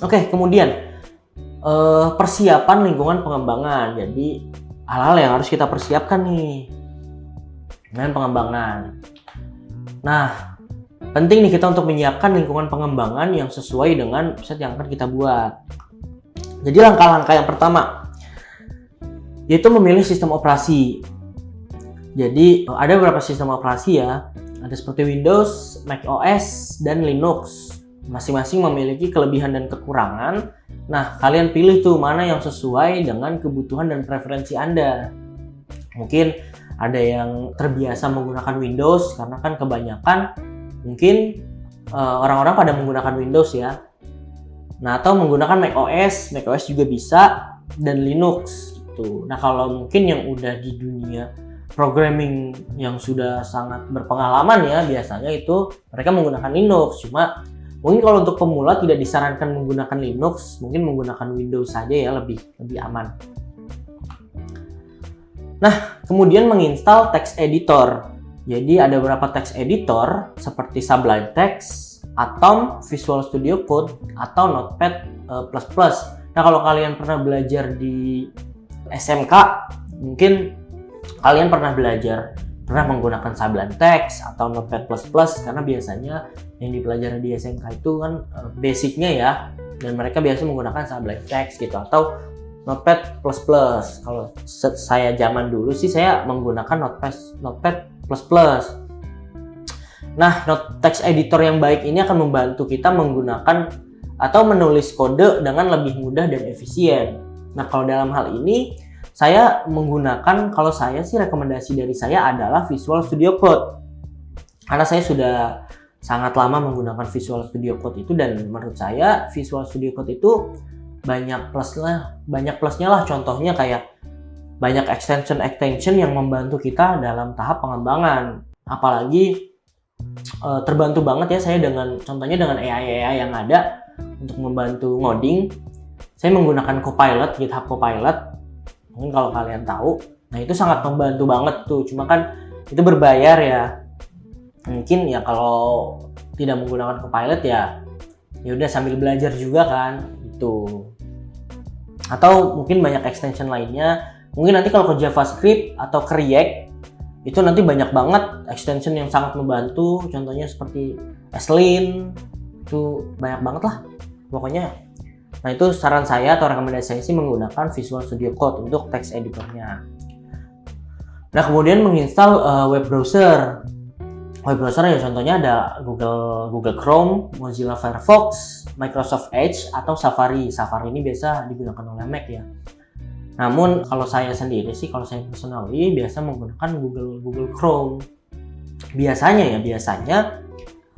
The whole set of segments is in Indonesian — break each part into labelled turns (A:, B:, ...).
A: Oke, kemudian persiapan lingkungan pengembangan. Jadi hal-hal yang harus kita persiapkan nih dengan pengembangan. Nah, penting nih kita untuk menyiapkan lingkungan pengembangan yang sesuai dengan website yang akan kita buat. Jadi langkah-langkah yang pertama yaitu memilih sistem operasi. Jadi ada beberapa sistem operasi ya. Ada seperti Windows, Mac OS, dan Linux. Masing-masing memiliki kelebihan dan kekurangan. Nah, kalian pilih tuh mana yang sesuai dengan kebutuhan dan preferensi Anda. Mungkin ada yang terbiasa menggunakan Windows karena kan kebanyakan mungkin orang-orang pada menggunakan Windows ya. Nah, atau menggunakan Mac OS juga bisa, dan Linux gitu. Nah, kalau mungkin yang udah di dunia programming yang sudah sangat berpengalaman ya, biasanya itu mereka menggunakan Linux. Cuma mungkin kalau untuk pemula tidak disarankan menggunakan Linux, mungkin menggunakan Windows saja ya, lebih aman. Nah, kemudian menginstal text editor. Jadi ada beberapa text editor seperti Sublime Text, Atom, Visual Studio Code, atau Notepad++. Nah, kalau kalian pernah belajar di SMK, mungkin kalian pernah menggunakan Sublime Text atau Notepad++, karena biasanya yang dipelajari di SMK itu kan basicnya ya, dan mereka biasa menggunakan Sublime Text gitu atau Notepad++. Kalau saya zaman dulu sih saya menggunakan Notepad++. Nah, text editor yang baik ini akan membantu kita menggunakan atau menulis kode dengan lebih mudah dan efisien. Nah, kalau dalam hal ini saya menggunakan, kalau saya sih rekomendasi dari saya adalah Visual Studio Code. Karena saya sudah sangat lama menggunakan Visual Studio Code itu, dan menurut saya Visual Studio Code itu banyak plusnya lah. Contohnya kayak banyak extension yang membantu kita dalam tahap pengembangan. Apalagi terbantu banget ya saya contohnya dengan AI yang ada untuk membantu ngoding. Saya menggunakan Copilot, GitHub Copilot. Mungkin kalau kalian tahu. Nah, itu sangat membantu banget tuh. Cuma kan itu berbayar ya. Mungkin ya kalau tidak menggunakan Copilot ya udah sambil belajar juga kan itu. Atau mungkin banyak extension lainnya. Mungkin nanti kalau ke JavaScript atau ke React itu nanti banyak banget extension yang sangat membantu. Contohnya seperti Sline, itu banyak banget lah pokoknya. Nah, itu saran saya atau rekomendasi saya sih menggunakan Visual Studio Code untuk text editornya. Nah, kemudian menginstal web browser. Web browser ya contohnya ada Google Chrome, Mozilla Firefox, Microsoft Edge, atau Safari. Safari ini biasa digunakan oleh Mac ya. Namun kalau saya sendiri sih, kalau saya personally biasa menggunakan Google Chrome. Biasanya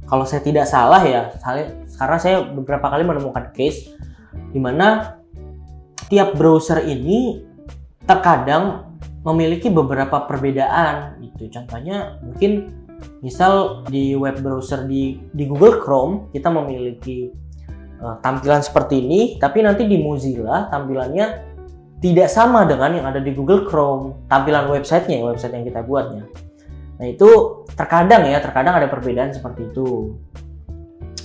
A: kalau saya tidak salah ya, karena saya beberapa kali menemukan case di mana tiap browser ini terkadang memiliki beberapa perbedaan gitu. Contohnya mungkin misal di web browser di Google Chrome kita memiliki tampilan seperti ini, tapi nanti di Mozilla tampilannya tidak sama dengan yang ada di Google Chrome, tampilan website yang kita buatnya. Nah, itu terkadang ada perbedaan seperti itu.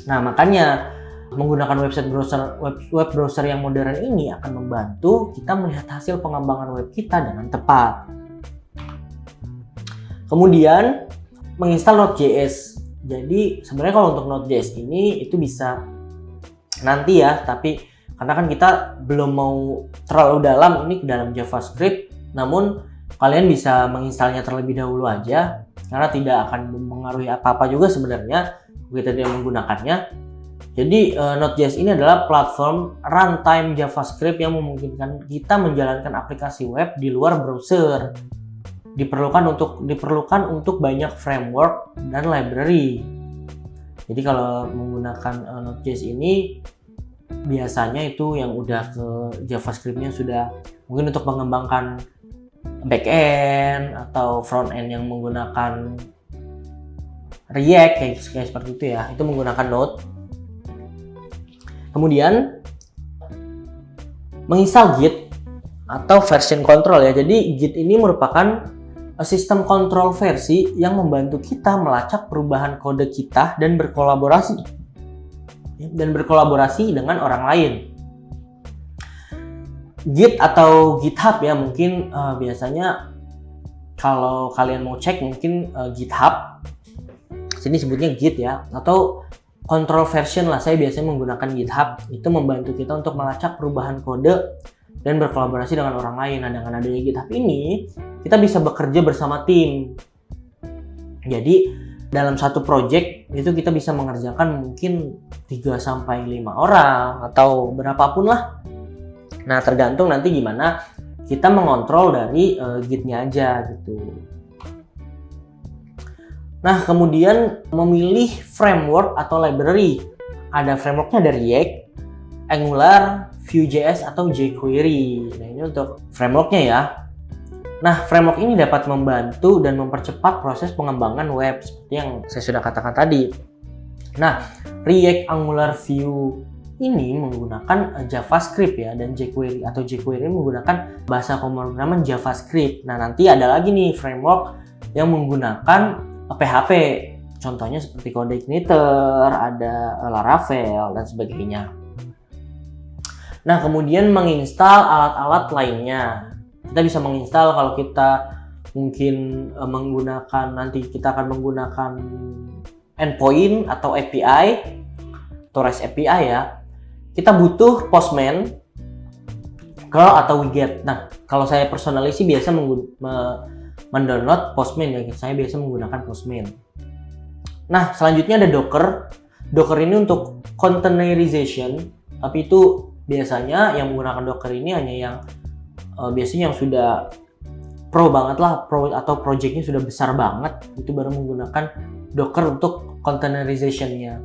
A: Nah, makanya menggunakan web browser yang modern ini akan membantu kita melihat hasil pengembangan web kita dengan tepat. Kemudian menginstal Node.js. Jadi sebenarnya kalau untuk Node.js ini itu bisa nanti ya, tapi karena kan kita belum mau terlalu dalam ini ke dalam JavaScript, namun kalian bisa menginstalnya terlebih dahulu aja karena tidak akan mempengaruhi apa-apa juga sebenarnya kita tidak menggunakannya. Jadi Node.js ini adalah platform runtime JavaScript yang memungkinkan kita menjalankan aplikasi web di luar browser. Diperlukan untuk banyak framework dan library. Jadi kalau menggunakan Node.js ini biasanya itu yang udah ke JavaScript-nya sudah mungkin untuk mengembangkan back-end atau front-end yang menggunakan React kayak seperti itu ya, itu menggunakan Node. Kemudian menginstal Git atau version control ya. Jadi Git ini merupakan sistem kontrol versi yang membantu kita melacak perubahan kode kita dan berkolaborasi dan berkolaborasi dengan orang lain. Git atau GitHub ya, mungkin biasanya kalau kalian mau cek mungkin GitHub, sini sebutnya Git ya, atau control version lah, saya biasanya menggunakan GitHub. Itu membantu kita untuk melacak perubahan kode dan berkolaborasi dengan orang lain. Nah, dengan adanya GitHub ini kita bisa bekerja bersama tim. Jadi dalam satu project itu kita bisa mengerjakan mungkin 3-5 orang atau berapapun lah. Nah, tergantung nanti gimana kita mengontrol dari Git-nya aja gitu. Nah, kemudian memilih framework atau library. Ada frameworknya dari React, Angular, Vue.js atau jQuery. Nah, ini untuk frameworknya ya. Nah, framework ini dapat membantu dan mempercepat proses pengembangan web seperti yang saya sudah katakan tadi. Nah, React, Angular, Vue ini menggunakan JavaScript ya, dan jQuery menggunakan bahasa pemrograman JavaScript. Nah, nanti ada lagi nih framework yang menggunakan PHP. Contohnya seperti CodeIgniter, ada Laravel dan sebagainya. Nah, kemudian menginstal alat-alat lainnya. Kita bisa menginstal kalau kita mungkin nanti kita akan menggunakan endpoint atau API atau REST API ya. Kita butuh Postman, curl atau Wiget. Nah, kalau saya personally sih biasa mendownload Postman ya. Saya biasa menggunakan Postman. Nah, selanjutnya ada Docker. Docker ini untuk containerization, tapi itu biasanya yang menggunakan Docker ini hanya yang biasanya yang sudah pro banget lah, atau projectnya sudah besar banget, itu baru menggunakan Docker untuk containerization-nya.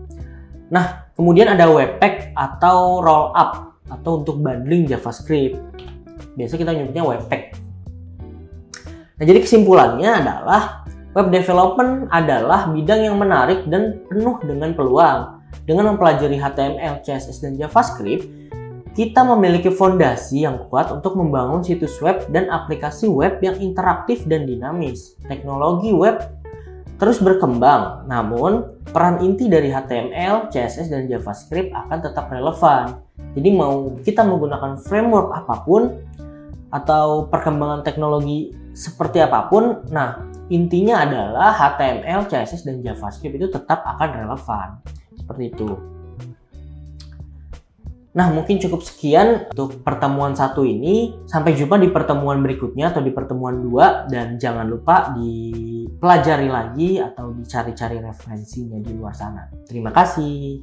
A: Nah, kemudian ada Webpack atau Rollup atau untuk bundling JavaScript. Biasa kita nyebutnya Webpack. Nah, jadi kesimpulannya adalah web development adalah bidang yang menarik dan penuh dengan peluang. Dengan mempelajari HTML, CSS, dan JavaScript, kita memiliki fondasi yang kuat untuk membangun situs web dan aplikasi web yang interaktif dan dinamis. Teknologi web terus berkembang, namun peran inti dari HTML, CSS, dan JavaScript akan tetap relevan. Jadi mau kita menggunakan framework apapun atau perkembangan teknologi seperti apapun, nah intinya adalah HTML, CSS, dan JavaScript itu tetap akan relevan. Seperti itu. Nah, mungkin cukup sekian untuk pertemuan 1 ini. Sampai jumpa di pertemuan berikutnya atau di pertemuan 2. Dan jangan lupa dipelajari lagi atau dicari-cari referensinya di luar sana. Terima kasih.